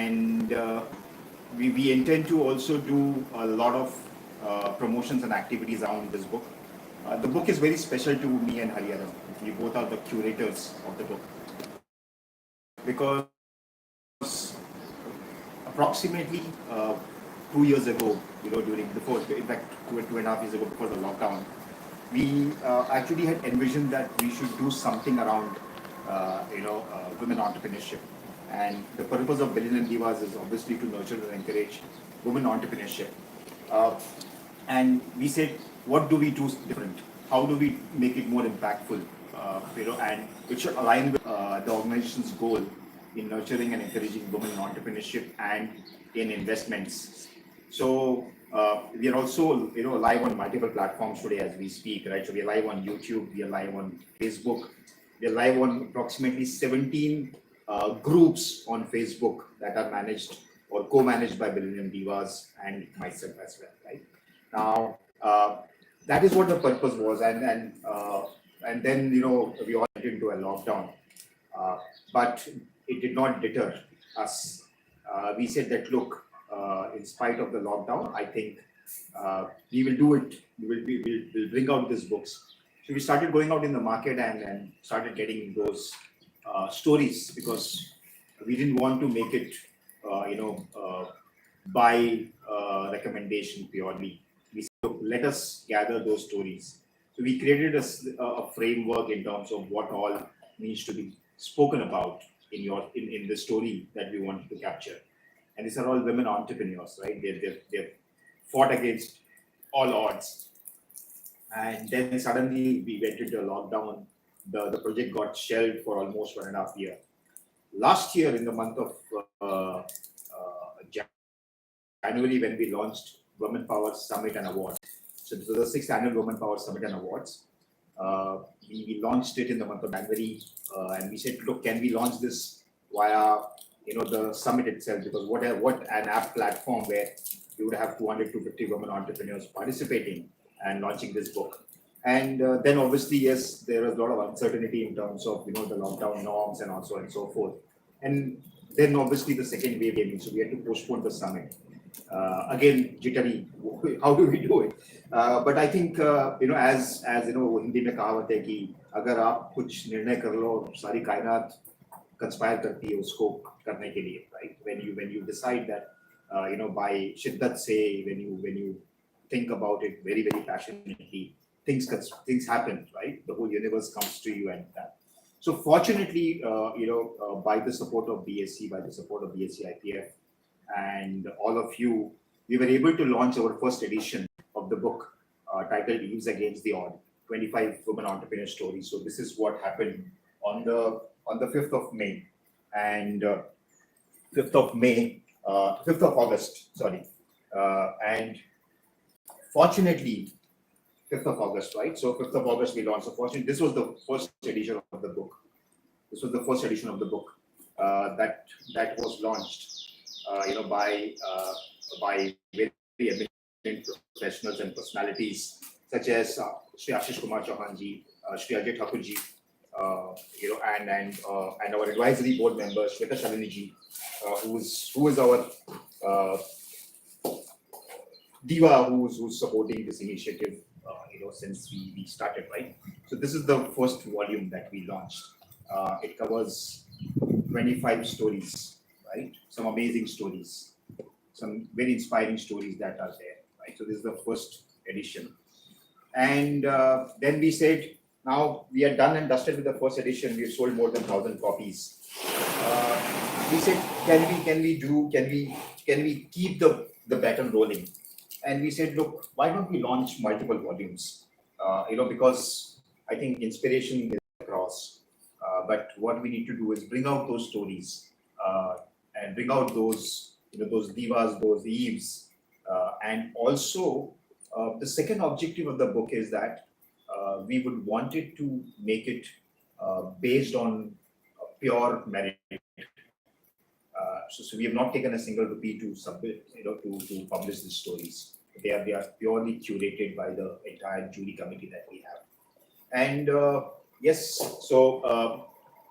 and we intend to also do a lot of promotions and activities around this book. The book is very special to me and Hariharan. We both are the curators of the book because approximately 2 years ago, in fact, 2.5 years ago, before the lockdown, we actually had envisioned that we should do something around, women entrepreneurship. And the purpose of Billennium Divas is obviously to nurture and encourage women entrepreneurship. And we said, what do we do different? How do we make it more impactful? And it should align with the organization's goal in nurturing and encouraging women in entrepreneurship and in investments. So we are also live on multiple platforms today as we speak, right? So we are live on YouTube, we are live on Facebook, we are live on approximately 17 groups on Facebook that are managed or co-managed by Billennium Divas and myself as well, right? Now, that is what the purpose was, and then we all went into a lockdown, but it did not deter us. We said that, look, in spite of the lockdown, I think we will do it. We'll bring out these books. So we started going out in the market and started getting those stories, because we didn't want to make it, by recommendation purely. We said, look, let us gather those stories. So we created a framework in terms of what all needs to be spoken about in the story that we wanted to capture. And these are all women entrepreneurs, right? They've fought against all odds. And then suddenly we went into a lockdown. The project got shelved for almost 1.5 years. Last year, in the month of January, when we launched Women Power Summit and Awards. So this was the 6th annual Women Power Summit and Awards. We launched it in the month of January, and we said, look, can we launch this via the summit itself? Because what an app platform where you would have 200 to 250 women entrepreneurs participating and launching this book. And then obviously, yes, there was a lot of uncertainty in terms of the lockdown norms and also and so forth. And then obviously the second wave came in, so we had to postpone the summit. Again, jittery. How do we do it? But I think as Hindi में कहावत है कि अगर आप कुछ निर्णय कर लो, सारी कायनात conspire करती है उसको करने के लिए, right? When you decide that by शिद्दत से, when you think about it very very passionately, things happen, right? The whole universe comes to you and that. So fortunately, by the support of BSE, by the support of BSEIPF, and all of you, we were able to launch our first edition of the book titled Eves Against the Odd, 25 Women Entrepreneur Stories. So this is what happened on the 5th of May and 5th of August, sorry. And fortunately, 5th of August, right? So 5th of August we launched. So fortunately, this was the first edition of the book. This was the first edition of the book that was launched. By very eminent professionals and personalities such as Shri Ashish Kumar Chauhan ji, Shri Ajay Thakur ji, and our advisory board member Shweta Shalini ji, who is our diva, who's supporting this initiative, since we started, right? So this is the first volume that we launched. It covers 25 stories. Right? Some amazing stories, some very inspiring stories that are there, right? So this is the first edition. And then we said, now we are done and dusted with the first edition. We've sold more than 1,000 copies. We said, can we keep the baton rolling? And we said, look, why don't we launch multiple volumes? Because I think inspiration is across. But what we need to do is bring out those stories. And bring out those divas, those eves, and also the second objective of the book is that we would want it to make it based on pure merit. So we have not taken a single rupee to submit, to publish these stories. They are purely curated by the entire jury committee that we have. And yes, so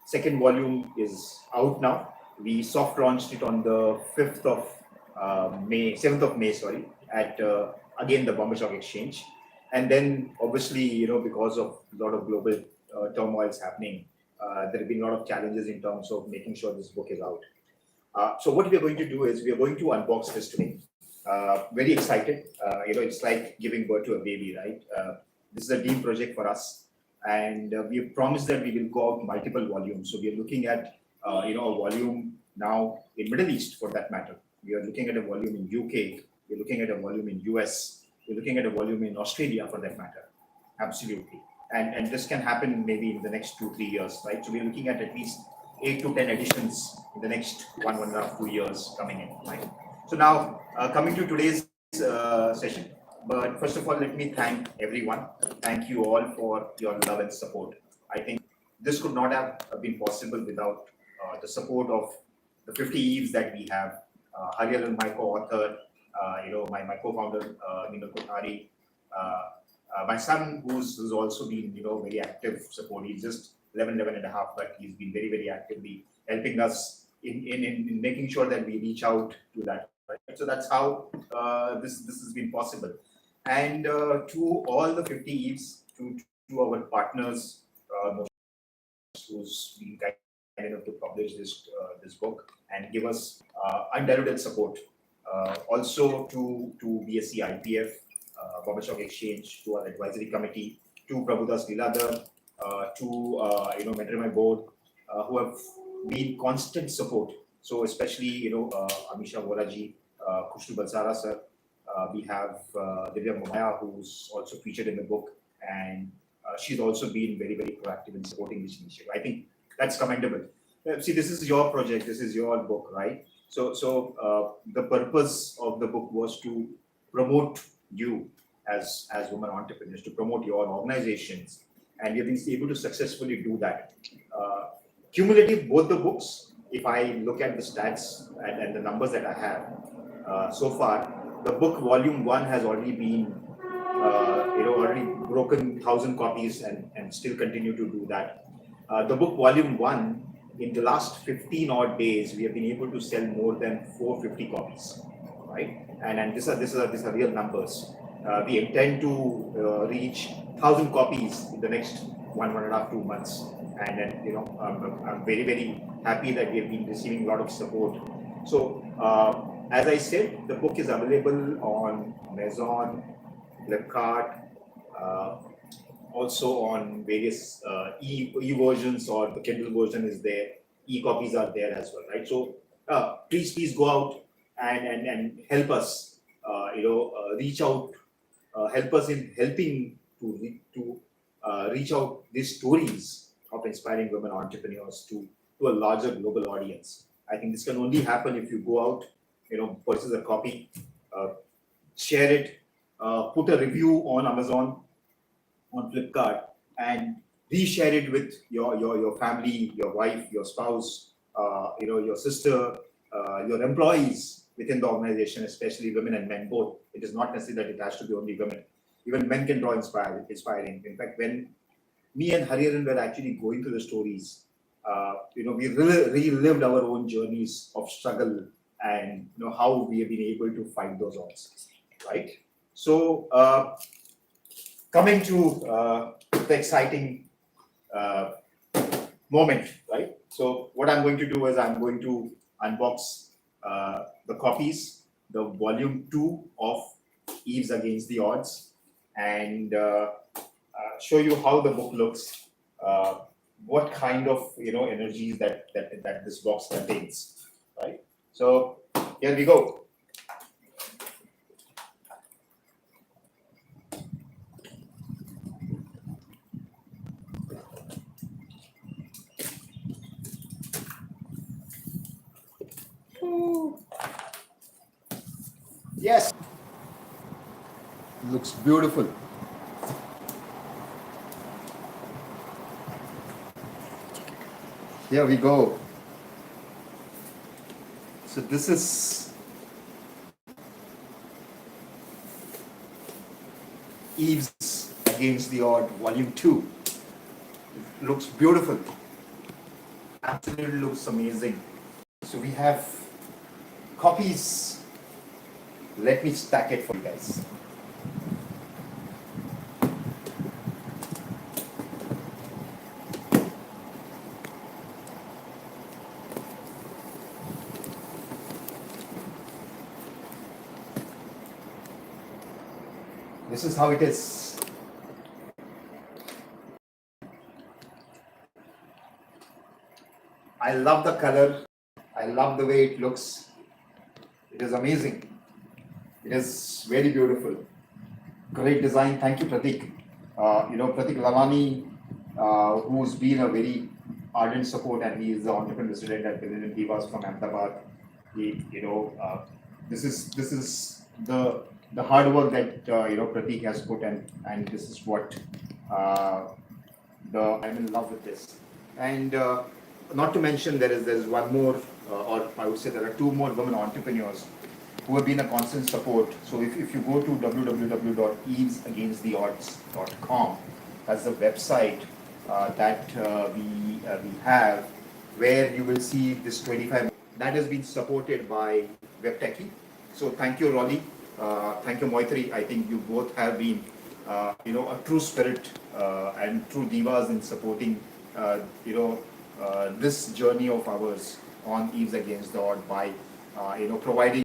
second volume is out now. We soft launched it on the 5th of May, 7th of May, sorry, at again the Bombay Stock Exchange. And then obviously, because of a lot of global turmoils happening, there have been a lot of challenges in terms of making sure this book is out. So what we are going to do is we are going to unbox this today. Very excited. It's like giving birth to a baby, right? This is a dream project for us, and we have promised that we will go out multiple volumes. So we are looking at a volume now in Middle East, for that matter. We are looking at a volume in UK. We're looking at a volume in US. We're looking at a volume in Australia, for that matter. Absolutely. And this can happen maybe in the next 2-3 years, right? So we're looking at least 8 to 10 editions in the next 1.5, 2 years coming in, right? So now coming to today's session, but first of all, let me thank everyone. Thank you all for your love and support. I think this could not have been possible without the support of the 50 Eves that we have. Hariharan, my co-author, my co-founder, Nino Kothari, my son, who's also been, very active support. He's just 11 and a half, but he's been very, very actively helping us in making sure that we reach out to that. Right? So that's how this has been possible. And to all the 50 Eves, to our partners, who's been kind enough to publish this book and give us undiluted support. Also to BSEIPF, Bombay Stock Exchange, to our advisory committee, to Prabhudas, Lilladhar, to MentorMyBoard, who have been constant support. So especially Amisha Volaji, Kushtu Balsara sir, we have Divya Momaya, who's also featured in the book, and she's also been very, very proactive in supporting this initiative. I think that's commendable. See, this is your project, this is your book, right? So the purpose of the book was to promote you as women entrepreneurs, to promote your organizations, and we have been able to successfully do that. Cumulative, both the books, if I look at the stats and the numbers that I have so far, the book volume 1 has already been already broken 1,000 copies and still continue to do that. The book volume 1, in the last 15 odd days, we have been able to sell more than 450 copies, right? And these are real numbers. We intend to reach 1,000 copies in the next 1.5, 2 months. And then, I'm very, very happy that we have been receiving a lot of support. So, as I said, the book is available on Amazon, Flipkart, also on various e-versions, or the Kindle version is there. E-copies are there as well, right? So please go out and help us, reach out, help us in helping to reach out these stories of inspiring women entrepreneurs to a larger global audience. I think this can only happen if you go out, purchase a copy, share it, put a review on Amazon, on Flipkart, and reshare it with your family, your wife, your spouse, your sister, your employees within the organization, especially women and men both. It is not necessary that it has to be only women. Even men can draw inspiring. In fact, when me and Hariharan were actually going through the stories, we relived our own journeys of struggle and how we have been able to fight those odds, right? So coming to the exciting moment, right? So what I'm going to do is I'm going to unbox the copies, the volume 2 of Eves Against the Odds, and show you how the book looks, what kind of energies that this box contains, right? So here we go. Yes, looks beautiful. Here we go. So this is Eves Against the Odd, Volume 2. It looks beautiful. Absolutely looks amazing. So we have copies. Let me stack it for you guys. This is how it is. I love the color. I love the way it looks. It is amazing. It is very beautiful. Great design. Thank you, Pratik. Pratik Lalani, who's been a very ardent support, and he is the entrepreneur resident at Billennium Divas from Ahmedabad. This is the hard work that Pratik has put, and this is what I'm in love with this. And not to mention, there's one more, or I would say there are two more women entrepreneurs who have been a constant support. So if you go to www.eavesagainsttheodds.com, that's the website that we have, where you will see this 25 that has been supported by WebTechie. So thank you, Rolly. Thank you, Moitri. I think you both have been a true spirit and true divas in supporting this journey of ours on Eves Against the Odd by providing